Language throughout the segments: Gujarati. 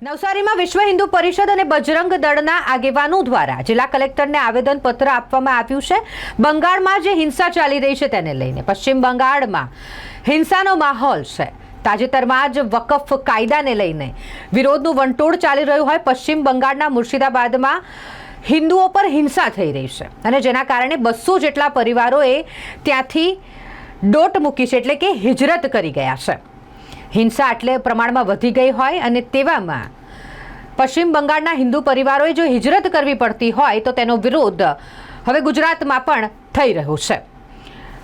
નવસારીમાં વિશ્વ હિન્દુ પરિષદ અને બજરંગ દળના આગેવાનો દ્વારા જિલ્લા કલેક્ટરને આવેદનપત્ર આપવામાં આવ્યું છે। બંગાળમાં જે હિંસા ચાલી રહી છે તેને લઈને પશ્ચિમ બંગાળમાં હિંસાનો માહોલ છે। તાજેતરમાં જ વકફ કાયદાને લઈને વિરોધનું વંટોળ ચાલી રહ્યું હોય પશ્ચિમ બંગાળના મુર્શિદાબાદમાં હિન્દુઓ પર હિંસા થઈ રહી છે અને જેના કારણે 200 જેટલા પરિવારોએ ત્યાંથી દોટ મૂકી છે, એટલે કે હિજરત કરી ગયા છે। હિંસા એટલે પ્રમાણમાં વધી ગઈ હોય અને તેવામાં પશ્ચિમ બંગાળના હિન્દુ પરિવારોએ જો હિજરત કરવી પડતી હોય તો તેનો વિરોધ હવે ગુજરાતમાં પણ થઈ રહ્યો છે।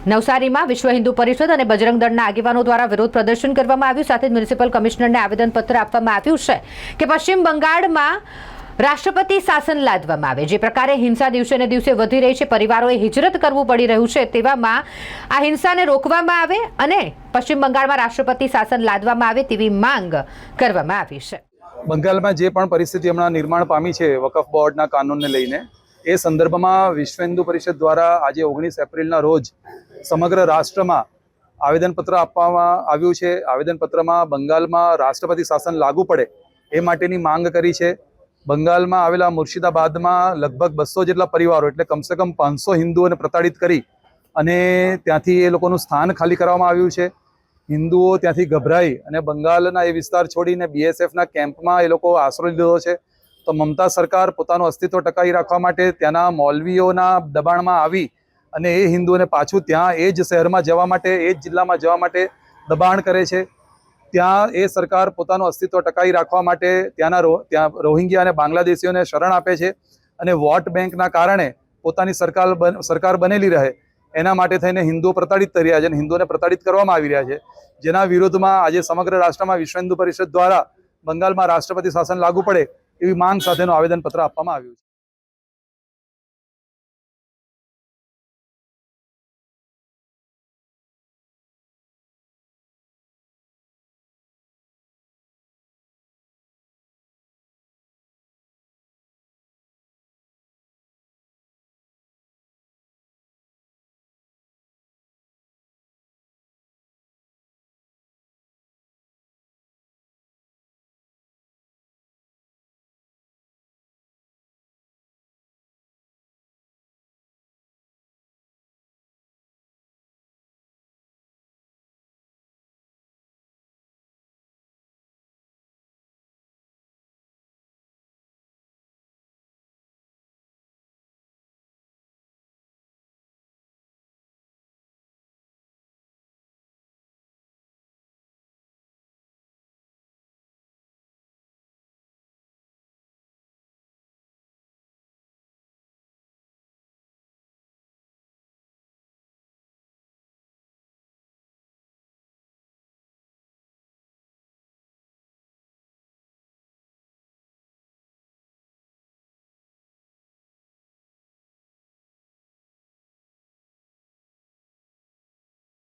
નવસારીમાં વિશ્વ હિન્દુ પરિષદ અને બજરંગ દળના આગેવાનો દ્વારા વિરોધ પ્રદર્શન કરવામાં આવ્યું, સાથે જ મ્યુનિસિપલ કમિશનરને આવેદનપત્ર આપવામાં આવ્યું છે કે પશ્ચિમ બંગાળમાં રાષ્ટ્રપતિ શાસન લાદવામાં આવે। જે પ્રકારે હિંસા દિવસે ને દિવસે વધી રહી છે, પરિવારોએ હિજરત કરવું પડી રહ્યું છે, તેવામાં આ હિંસાને રોકવામાં આવે અને પશ્ચિમ બંગાળમાં રાષ્ટ્રપતિ શાસન લાદવામાં આવે તેવી માંગ કરવામાં આવી છે। બંગાળમાં જે પણ પરિસ્થિતિ હમણાં નિર્માણ પામી છે વકફ બોર્ડના કાનૂનને લઈને, એ સંદર્ભમાં વિશ્વ હિન્દુ પરિષદ દ્વારા આજે 19 એપ્રિલના રોજ સમગ્ર રાષ્ટ્રમાં આવેદનપત્ર આપવામાં આવ્યું છે। આવેદનપત્રમાં બંગાળમાં રાષ્ટ્રપતિ શાસન લાગુ પડે એ માટેની માંગ કરી છે। બંગાળમાં આવેલા મુર્શિદાબાદમાં લગભગ 200 જેટલા પરિવારો, એટલે કમસે કમ 500 હિન્દુઓને પ્રતાડિત કરી અને ત્યાંથી એ લોકોનું સ્થાન ખાલી કરવામાં આવ્યું છે। હિન્દુઓ ત્યાંથી ગભરાઈ અને બંગાળના એ વિસ્તાર છોડીને BSFના કેમ્પમાં એ લોકો આશરો લીધો છે। તો મમતા સરકાર પોતાનું અસ્તિત્વ ટકાવી રાખવા માટે ત્યાંના મૌલવીઓના દબાણમાં આવી અને એ હિન્દુઓને પાછું ત્યાં એ જ શહેરમાં જવા માટે, એ જ જિલ્લામાં જવા માટે દબાણ કરે છે। ત્યાં એ સરકાર પોતાનું અસ્તિત્વ ટકાવી રાખવા માટે ત્યાં રોહિંગ્યા અને બાંગ્લાદેશીઓને શરણ આપે છે અને વોટ બેંકના કારણે પોતાની સરકાર બનેલી રહે એના માટે થઈને હિન્દુઓ પ્રતાડિત થઈ રહ્યા છે અને હિન્દુઓને પ્રતાડિત કરવામાં આવી રહ્યા છે, જેના વિરોધમાં આજે સમગ્ર રાષ્ટ્રમાં વિશ્વ હિન્દુ પરિષદ દ્વારા બંગાળમાં રાષ્ટ્રપતિ શાસન લાગુ પડે એવી માંગ સાથેનું આવેદનપત્ર આપવામાં આવ્યું છે।